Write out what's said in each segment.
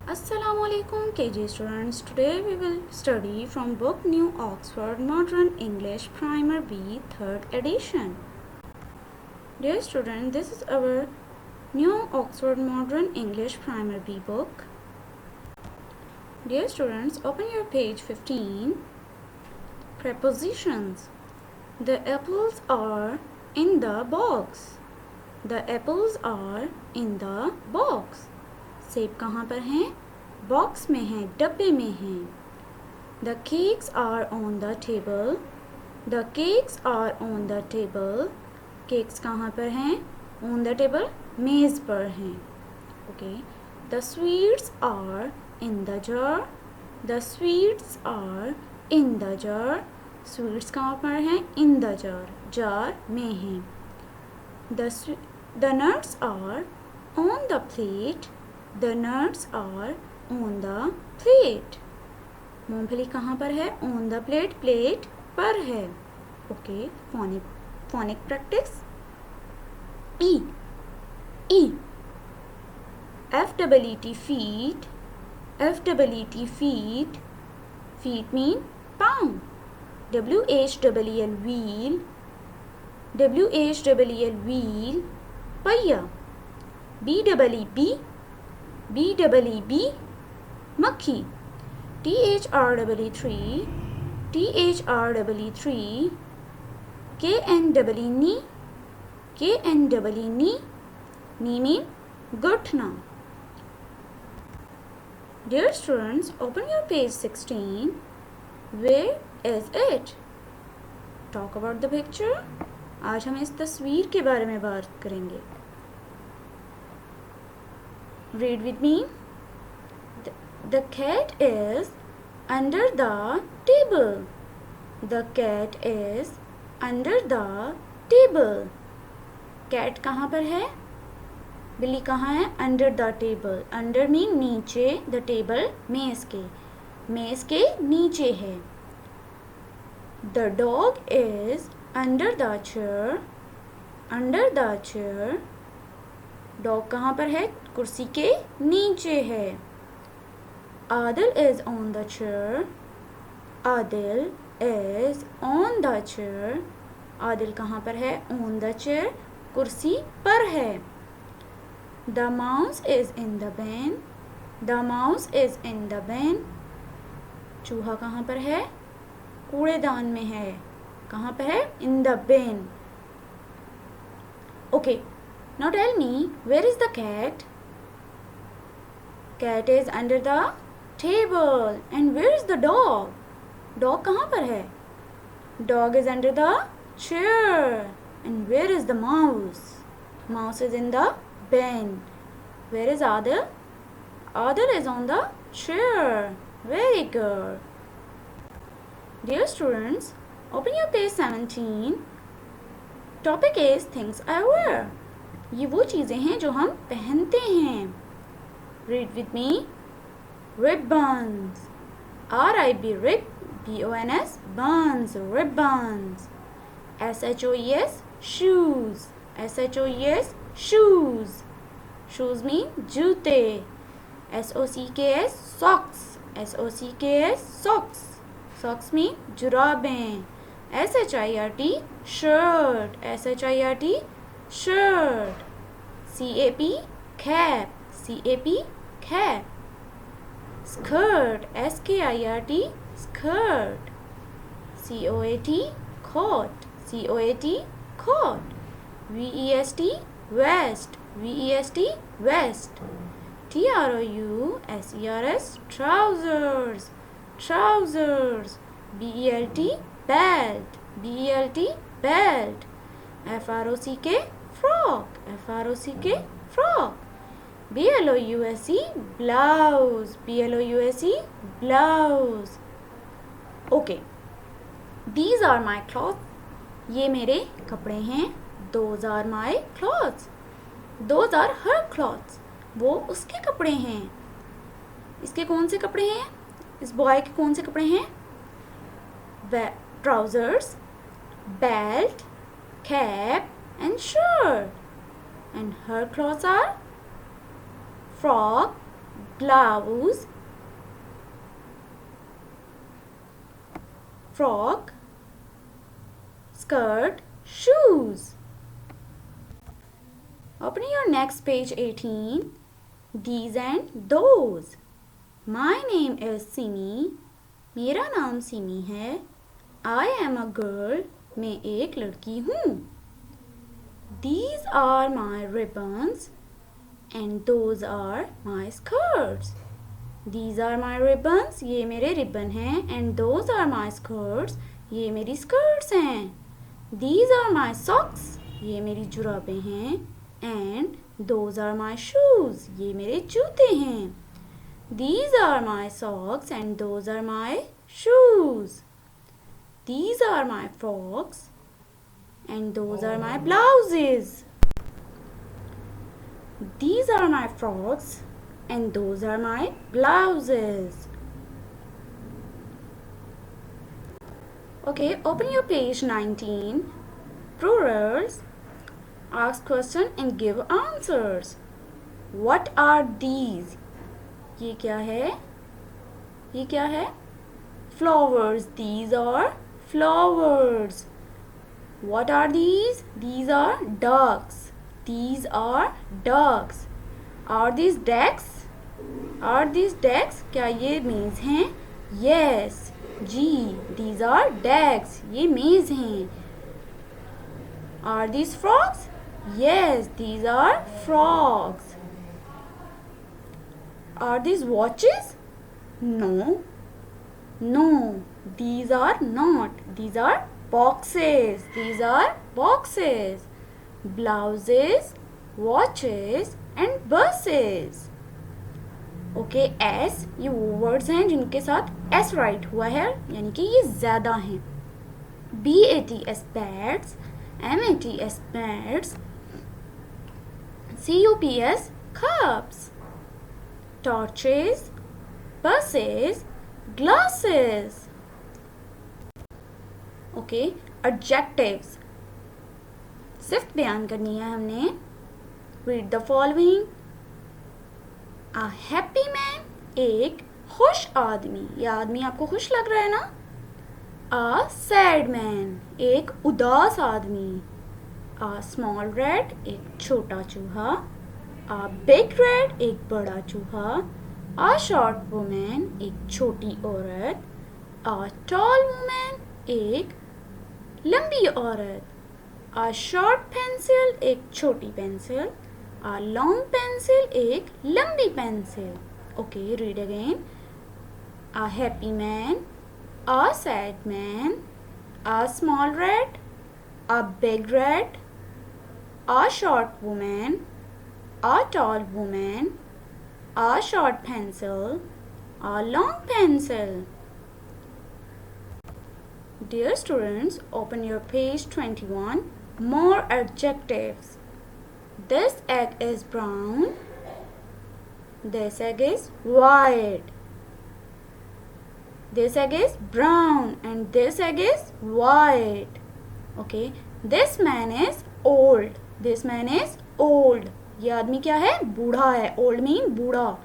Assalamualaikum KG students. Today we will study from book New Oxford Modern English Primer B 3rd edition. Dear student, this is our New Oxford Modern English Primer B book. Dear students, open your page 15. Prepositions. The apples are in the box. The apples are in the box. सेब कहाँ पर हैं? Box में हैं, डब्बे में हैं. The cakes are on the table. The cakes are on the table. Cakes कहाँ पर हैं? On the table, मेज़ पर हैं. Okay. The sweets are in the jar. The sweets are in the jar. Sweets कहाँ पर हैं? In the jar. jar में हैं. The nuts are on the plate. The nuts are on the plate. मूंगफली कहाँ पर है? On the plate. प्लेट पर है. Okay. Phonic practice. E. E. F-E-E-T feet. F-E-E-T feet. Feet mean pound. W-H-E-L wheel. W-H-E-L wheel. पहिया. B-E-E-B. B-E-E-B मक्खी. T-H-R-E-E-3. T-H-R-E-E-3 K-N-E-E K-N-E-E knee mean घुटना. Dear students, open your page 16. Where is it? Talk about the picture. आज हम इस तस्वीर के बारे में बात करेंगे. Read with me. The cat is under the table. The cat is under the table. Cat कहाँ पर है? बिल्ली कहाँ है? Under the table. Under mean नीचे. The table मेज़ के. मेज़ के नीचे है. The dog is under the chair. Under the chair. Dog कहाँ पर है? कुर्सी के नीचे है. Adil is on the chair. Adil is on the chair. Adil कहाँ पर है? On the chair. कुर्सी पर है. The mouse is in the bin. The mouse is in the bin. चूहा कहाँ पर है? कूड़ेदान में है. कहाँ पर है? In the bin. Okay. Now tell me, where is the cat? Cat is under the table. And where is the dog? Dog कहाँ पर है? Dog is under the chair. And where is the mouse? Mouse is in the bin. Where is Adil? Adil is on the chair. Very good. Dear students, open your page 17. Topic is things I wear. ये वो चीज़ें हैं जो हम पहनते हैं. Read with me. Ribbons. R-I-B rib. B-O-N-S buns. Ribbons. S-H-O-E-S shoes. S-H-O-E-S shoes. Shoes mean जूते. S-O-C-K-S socks. S-O-C-K-S socks. Socks mean जुराबें. S-H-I-R-T shirt. S-H-I-R-T shirt. C-A-P cap. C-A-P cap. Skirt. S-K-I-R-T skirt. C-O-A-T coat. C-O-A-T coat. V-E-S-T vest. V-E-S-T vest. T-R-O-U-S-E-R-S trousers. Trousers. B-E-L-T belt. B-E-L-T belt. F-R-O-C-K frog. F-R-O-C-K frog. B-L-O-U-S-E blouse. B-L-O-U-S-E blouse. Okay. These are my clothes. ये मेरे कपड़े हैं. Those are my clothes. Those are her clothes. वो उसके कपड़े हैं. इसके कौन से कपड़े हैं? इस बॉय के कौन से कपड़े हैं? Trousers, belt, cap and shirt. And her clothes are frock, blouse, frock, skirt, shoes. Open your next page 18. These and those. My name is Simi. मेरा नाम सिमी है. I am a girl. मैं एक लड़की हूँ. These are my ribbons and those are my skirts. These are my ribbons. ये मेरे ribbon हैं. And those are my skirts. ये मेरी skirts हैं. These are my socks. ये मेरी जुराबें हैं. And those are my shoes. ये मेरे जूते हैं. These are my socks and those are my shoes. These are my frocks and those are my blouses. These are my frocks and those are my blouses. Okay, open your page 19. Plurals. Ask question and give answers. What are these? ये क्या है? ये क्या है? Flowers. These are flowers. What are these? These are ducks. These are ducks. Are these decks? Are these decks? क्या ये मेज हैं? Yes. Ji. These are decks. ये मेज हैं. Are these frogs? Yes. These are frogs. Are these watches? No. No. These are not. These are boxes. These are boxes. Blouses, watches and buses. Okay, S ये वो words हैं जिनके साथ S right हुआ है, यानी कि ये ज़्यादा हैं. BATS bats, MATS bats, CUPS cups, torches, buses, glasses. Okay, adjectives. सिर्फ बयान करनी है हमने. Read the following. A happy man, एक खुश आदमी. यह आदमी आपको खुश लग रहा है ना? A sad man, एक उदास आदमी. A small rat, एक छोटा चूहा. A big rat, एक बड़ा चूहा. A short woman, एक छोटी औरत. A tall woman, एक लंबी औरत. A short pencil, एक छोटी पेंसिल. A long pencil, एक लंबी pencil. Okay, read again. A happy man, a sad man, a small rat, a big rat, a short woman, a tall woman, a short pencil, a long pencil. Dear students, open your page 21. More adjectives. This egg is brown. This egg is white. This egg is brown and this egg is white. Okay. This man is old. This man is old. ये आदमी क्या है? बूढ़ा है. Old mean बूढ़ा.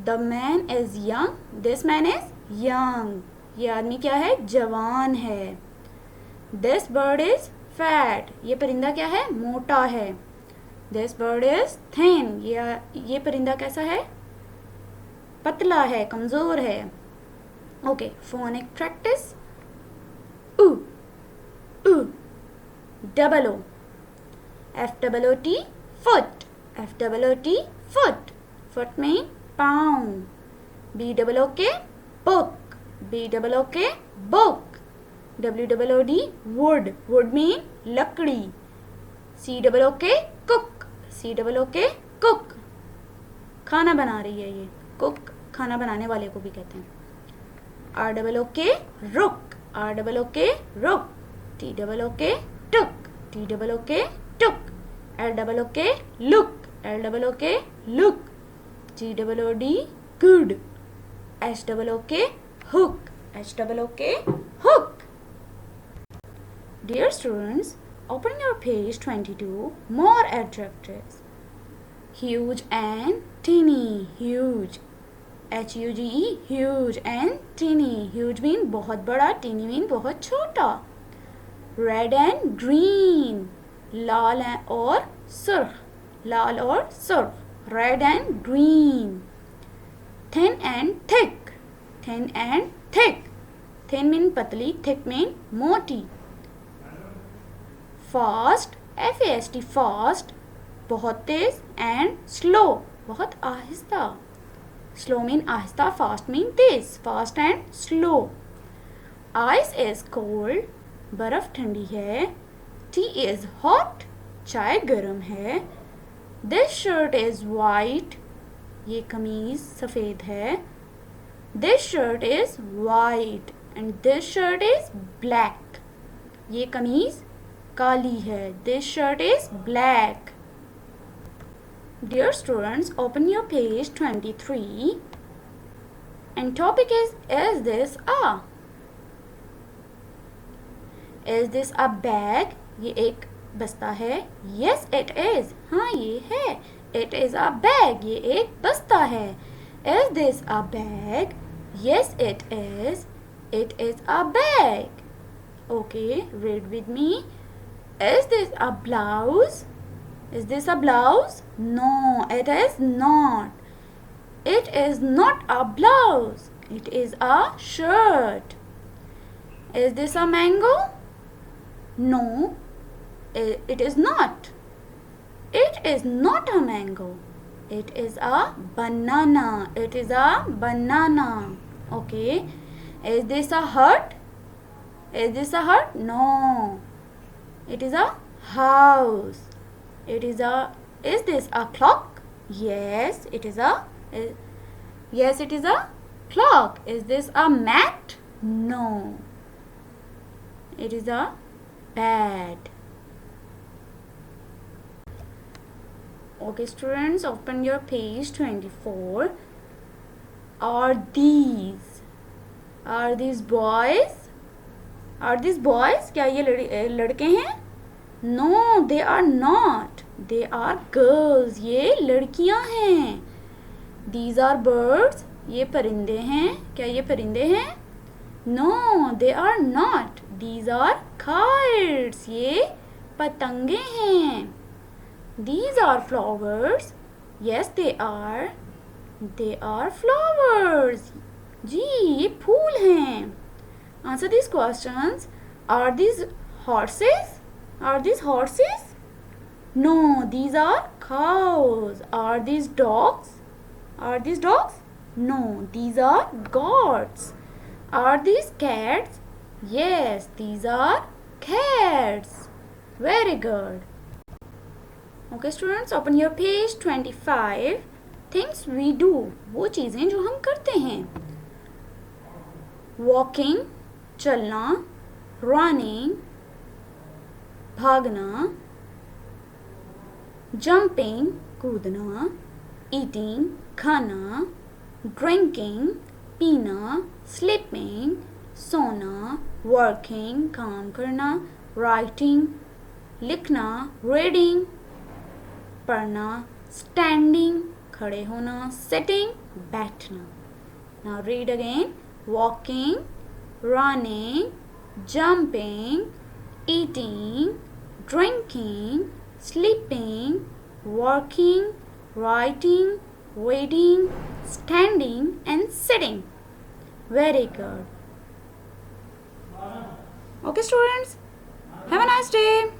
The man is young. This man is young. ये आदमी क्या है? जवान है. This bird is fat. ये परिंदा क्या है? मोटा है. This bird is thin. ये परिंदा कैसा है? पतला है, कमजोर है. Okay, phonic practice. U, U, double O. FOOT, foot. FOOT, foot. Foot mean pound. BOOK, book. BOOK, book. WOOD, wood. Wood mean लकड़ी. COOK, cook. COOK, cook. खाना बना रही है ये. cook खाना बनाने वाले को भी कहते हैं. ROOK, rook. ROOK, rook. TOOK, took. TOOK, took. LOOK, look. LOOK, look. GOOD, good. HOOK, hook. HOOK, hook. Dear students, open your page 22. More adjectives. huge and teeny. Huge, H-U-G-E, huge and teeny. Huge mean बहुत बड़ा, teeny mean बहुत छोटा. Red and green, लाल और सुर्ख, लाल और सुर्ख. Red and green. Thin and thick, thin and thick. Thin mean पतली, thick mean मोटी. Fast, F-A-S-T, fast, बहुत तेज. And slow, बहुत आहिस्ता. Slow mean आहिस्ता, fast mean Tej. Fast and slow. Ice is cold, बर्फ ठंडी है. Tea is hot, चाय गर्म है. This shirt is white, ये कमीज सफ़ेद है. This shirt is white and this shirt is black, ये कमीज काली है. This shirt is black. Dear students, open your page 23 and topic is this a? Is this a bag? ये एक बस्ता है. Yes it is, हाँ ये है. It is a bag, ये एक बस्ता है. Is this a bag? Yes it is. It is a bag. Okay, read with me. Is this a blouse? Is this a blouse? No, it is not. It is not a blouse. It is a shirt. Is this a mango? No, it is not. It is not a mango. It is a banana. It is a banana. Okay. Is this a hut? Is this a hut? No. It is a house. It is a. Is this a clock? Yes, it is a. Yes, it is a clock. Is this a mat? No. It is a bed. Okay, students, open your page 24. Are these boys? Are these boys? क्या ये लड़के हैं? No, they are not. They are girls. ये लड़कियां हैं. These are birds. ये परिंदे हैं. क्या ये परिंदे हैं? No, they are not. These are kites. ये पतंगे हैं. These are flowers. Yes, they are. They are flowers. जी ये फूल हैं. Answer these questions. Are these horses? Are these horses? No, these are cows. Are these dogs? Are these dogs? No, these are goats. Are these cats? Yes, these are cats. Very good. Okay students, open your page 25. Things we do, वो चीज़ें जो हम करते हैं. Walking, चलना. Running, भागना. Jumping, कूदना. Eating, खाना. Drinking, पीना. Sleeping, सोना. Working, काम करना. Writing, लिखना. Reading, पढ़ना. Standing, खड़े होना. Sitting, बैठना. Now read again. Walking, running, jumping, eating, drinking, sleeping, working, writing, reading, standing and sitting. Very good. Okay students, have a nice day.